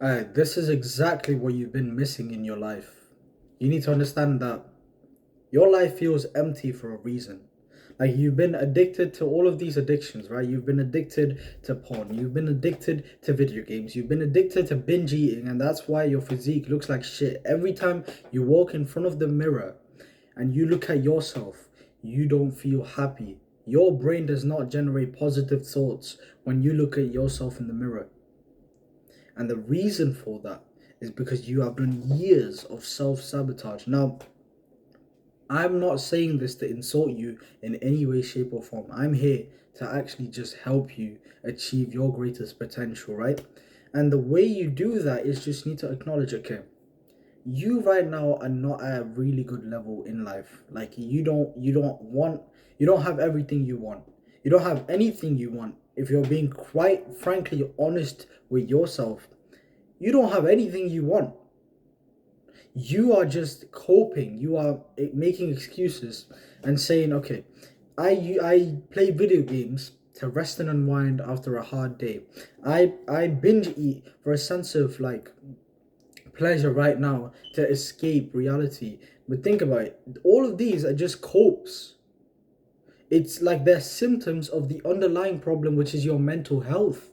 This is exactly what you've been missing in your life. You need to understand that your life feels empty for a reason. Like you've been addicted to all of these addictions, right? You've been addicted to porn. You've been addicted to video games. You've been addicted to binge eating, and that's why your physique looks like shit. Every time you walk in front of the mirror and you look at yourself, you don't feel happy. Your brain does not generate positive thoughts when you look at yourself in the mirror. And the reason for that is because you have done years of self sabotage. Now, I'm not saying this to insult you in any way, shape, or form. I'm here to actually just help you achieve your greatest potential, right? And the way you do that is just need to acknowledge, okay, you right now are not at a really good level in life. Like you don't have everything you want. You don't have anything you want. If you're being quite frankly honest with yourself, you don't have anything you want. You are just coping. You are making excuses and saying, okay, I play video games to rest and unwind after a hard day. I binge eat for a sense of like pleasure right now to escape reality. But think about it. All of these are just copes. It's like they're symptoms of the underlying problem, which is your mental health.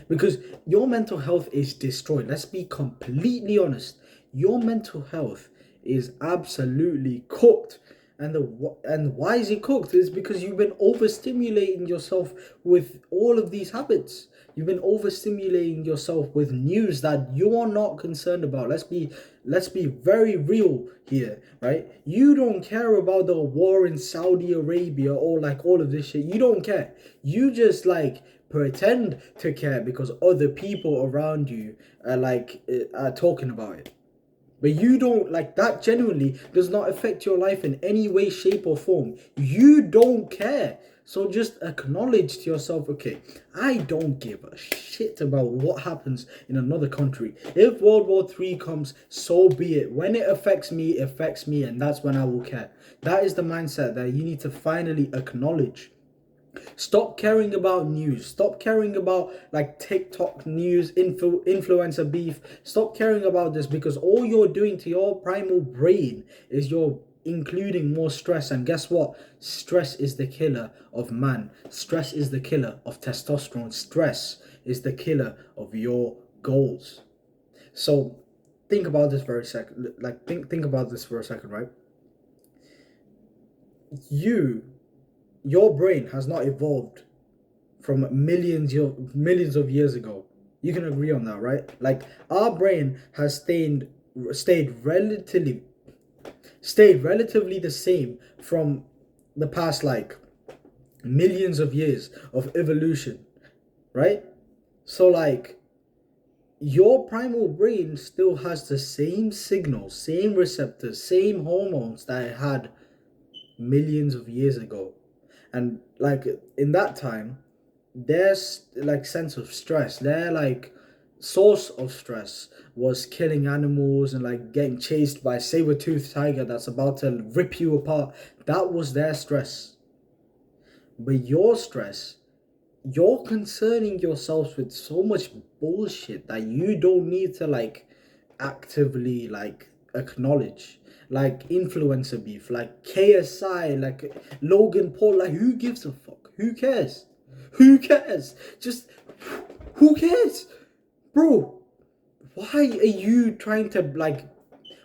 Because your mental health is destroyed. Let's be completely honest. Your mental health is absolutely cooked. And why is it cooked? Is because you've been overstimulating yourself with all of these habits. You've been overstimulating yourself with news that you're not concerned about. Let's be very real here, right? You don't care about the war in Saudi Arabia or like all of this shit. You don't care. You just like pretend to care because other people around you are talking about it. But you don't like that genuinely does not affect your life in any way, shape, or form. You don't care. So just acknowledge to yourself, okay, I don't give a shit about what happens in another country. If World War III comes, so be it. When it affects me, and that's when I will care. That is the mindset that you need to finally acknowledge. Stop caring about news. Stop caring about like TikTok news, influencer beef. Stop caring about this because all you're doing to your primal brain is you're including more stress. And guess what? Stress is the killer of man. Stress is the killer of testosterone. Stress is the killer of your goals. So think about this for a second. Like think about this for a second, right? You your brain has not evolved from millions of years ago. You can agree on that, right? Like our brain has stayed relatively the same from the past like millions of years of evolution, right? So like your primal brain still has the same signals, same receptors, same hormones that it had millions of years ago. And like in that time, their like sense of stress, their like source of stress was killing animals and like getting chased by a saber-toothed tiger that's about to rip you apart. That was their stress. But your stress, you're concerning yourself with so much bullshit that you don't need to like actively like acknowledge, like influencer beef, like KSI, like Logan Paul. Like who gives a fuck? Who cares? Who cares? Just who cares, bro? Why are you trying to like,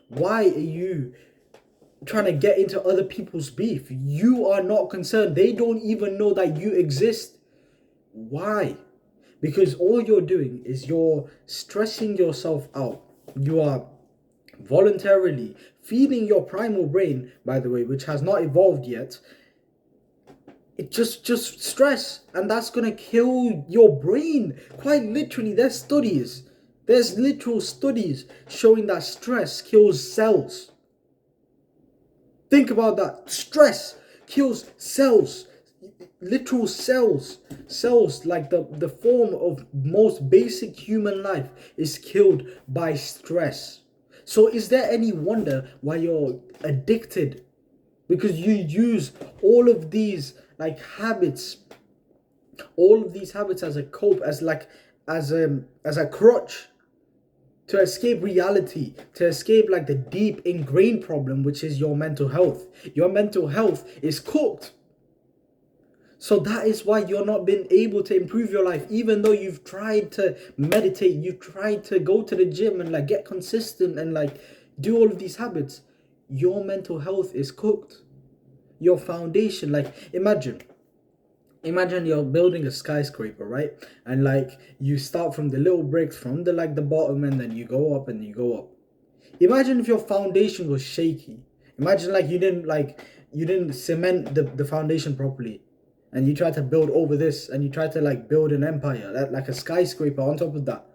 why are you trying to get into other people's beef? You are not concerned. They don't even know that you exist. Why? Because all you're doing is you're stressing yourself out. You are voluntarily feeding your primal brain, by the way, which has not evolved yet, it just stress, and that's gonna kill your brain. Quite literally, there's literal studies showing that stress kills cells. Think about that. Stress kills cells, literal cells. Like the form of most basic human life is killed by stress. So is there any wonder why you're addicted? Because you use all of these like habits, all of these habits as a cope, as like as a crutch to escape reality, to escape like the deep ingrained problem, which is your mental health. Your mental health is cooked. So that is why you're not been able to improve your life, even though you've tried to meditate, you've tried to go to the gym and like get consistent and like do all of these habits. Your mental health is cooked. Your foundation, like imagine you're building a skyscraper, right? And like you start from the little bricks from the bottom, and then you go up and you go up. Imagine if your foundation was shaky. Imagine like you didn't cement the foundation properly, and you try to build over this, and you try to like build an empire, like a skyscraper on top of that.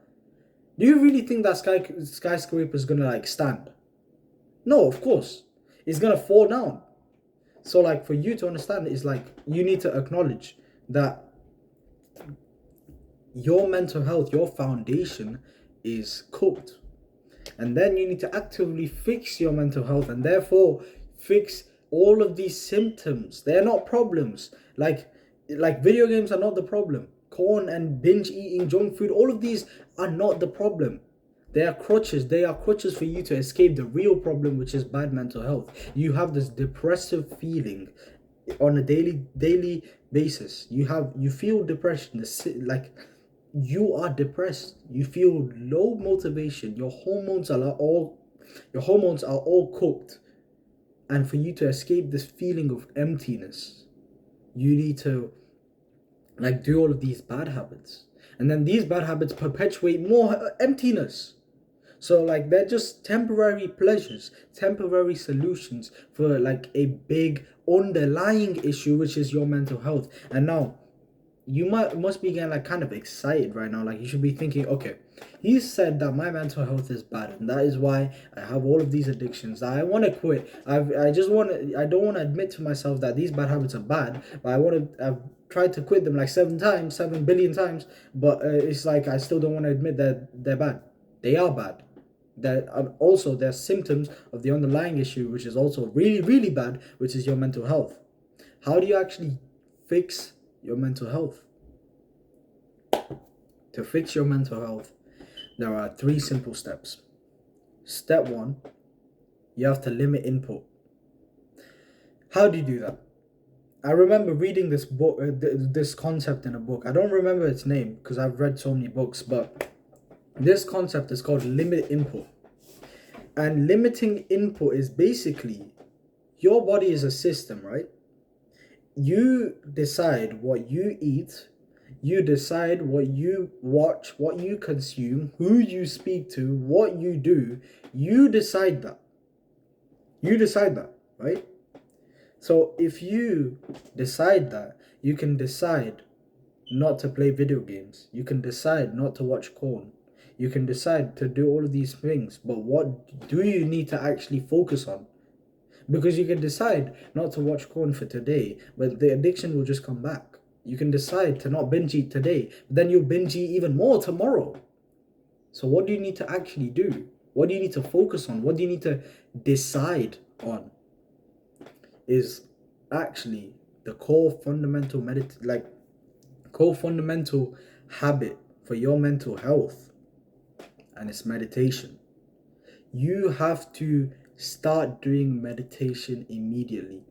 Do you really think that skyscraper is gonna like stand? No, of course. It's gonna fall down. So like for you to understand, it's like you need to acknowledge that your mental health, your foundation is cooked. And then you need to actively fix your mental health, and therefore fix all of these symptoms. They're not problems. Like video games are not the problem. Corn and binge eating junk food, all of these are not the problem. They are crutches. They are crutches for you to escape the real problem, which is bad mental health. You have this depressive feeling on a daily basis. You feel depression. Like you are depressed. You feel low motivation. Your hormones are all cooked. And for you to escape this feeling of emptiness, you need to like do all of these bad habits. And then these bad habits perpetuate more emptiness. So like they're just temporary pleasures, temporary solutions for like a big underlying issue, which is your mental health. And now you must be getting like kind of excited right now. Like you should be thinking, okay, he said that my mental health is bad, and that is why I have all of these addictions. I want to quit. I don't want to admit to myself that these bad habits are bad, but I've tried to quit them like 7 billion times, but it's like I still don't want to admit that they're bad. They are bad. That also they're symptoms of the underlying issue, which is also really, really bad, which is your mental health. How do you actually fix your mental health? To fix your mental health, there are 3 simple steps. Step 1, you have to limit input. How do you do that? I remember reading this book, this concept in a book. I don't remember its name because I've read so many books, but this concept is called limit input. And limiting input is basically your body is a system, right? You decide what you eat, you decide what you watch, what you consume, who you speak to, what you do. You decide that. You decide that, right? So if you decide that, you can decide not to play video games. You can decide not to watch porn. You can decide to do all of these things. But what do you need to actually focus on? Because you can decide not to watch porn for today, but the addiction will just come back. You can decide to not binge eat today, but then you'll binge eat even more tomorrow. So what do you need to actually do? What do you need to focus on? What do you need to decide on? Is actually the core fundamental habit for your mental health, and it's meditation. You have to start doing meditation immediately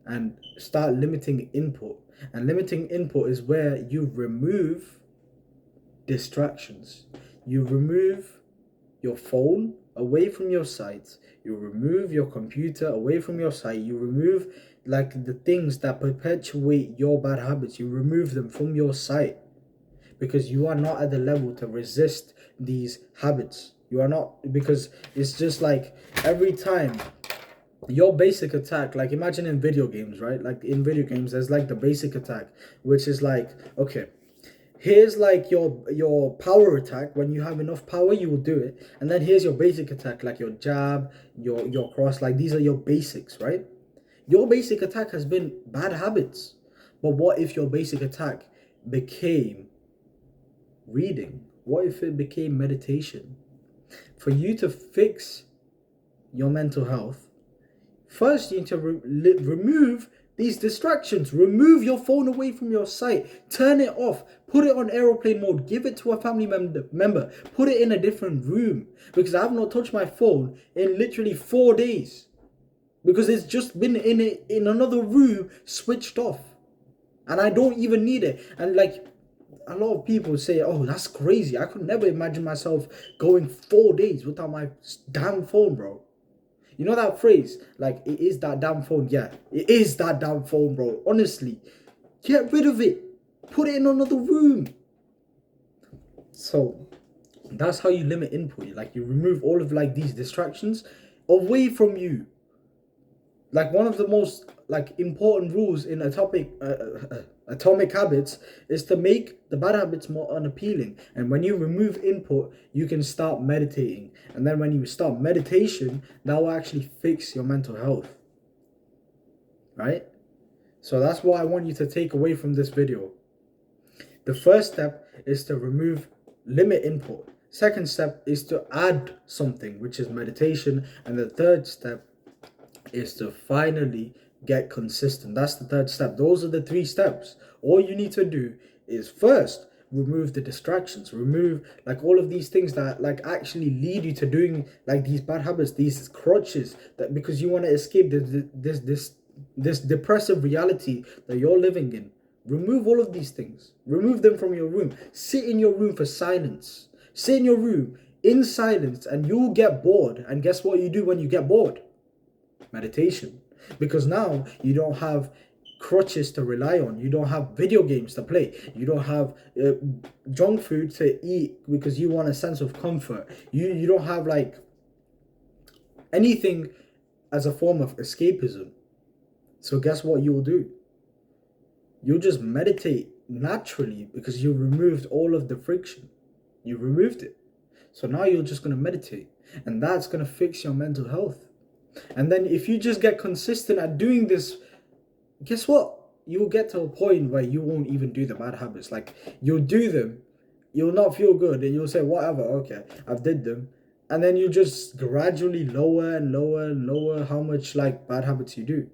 and start limiting input. And limiting input is where you remove distractions. You remove your phone away from your sight. You remove your computer away from your sight. You remove like the things that perpetuate your bad habits. You remove them from your sight because you are not at the level to resist these habits. You are not, because it's just like every time your basic attack, like imagine in video games, right? Like in video games, there's like the basic attack, which is like, okay, here's like your power attack. When you have enough power, you will do it. And then here's your basic attack, like your jab, your cross, like these are your basics, right? Your basic attack has been bad habits. But what if your basic attack became reading? What if it became meditation? For you to fix your mental health, first you need to remove These distractions, remove your phone away from your sight, turn it off, put it on aeroplane mode, give it to a family member, put it in a different room, because I have not touched my phone in literally 4 days, because it's just been in another room switched off, and I don't even need it. And like, a lot of people say, oh, that's crazy, I could never imagine myself going 4 days without my damn phone, bro. You know that phrase, like, it is that damn phone? Yeah, it is that damn phone, bro. Honestly, get rid of it. Put it in another room. So, that's how you limit input. Like, you remove all of, like, these distractions away from you. Like, one of the most, like, important rules in Atomic Habits is to make the bad habits more unappealing. And when you remove input, you can start meditating. And then when you start meditation, that will actually fix your mental health. Right? So that's what I want you to take away from this video. The first step is to limit input. Second step is to add something, which is meditation. And the third step is to finally get consistent. That's the third step. Those are the 3 steps. All you need to do is first remove the distractions, remove like all of these things that like actually lead you to doing like these bad habits, these crutches, that because you want to escape this depressive reality that you're living in. Remove all of these things. Remove them from your room. Sit in your room for silence. Sit in your room in silence, and you'll get bored. And guess what you do when you get bored? Meditation. Because now you don't have crutches to rely on. You don't have video games to play. You don't have junk food to eat because you want a sense of comfort. You don't have like anything as a form of escapism. So guess what you'll do? You'll just meditate naturally because you removed all of the friction. You removed it. So now you're just going to meditate, and that's going to fix your mental health. And then if you just get consistent at doing this, guess what? You'll get to a point where you won't even do the bad habits. Like, you'll do them, you'll not feel good, and you'll say, whatever, okay, I've did them. And then you just gradually lower and lower and lower how much like bad habits you do.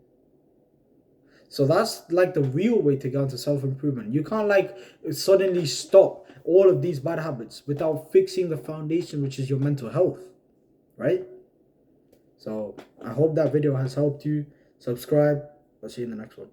So that's like the real way to get into self-improvement. You can't like suddenly stop all of these bad habits without fixing the foundation, which is your mental health, right? So I hope that video has helped you. Subscribe. I'll see you in the next one.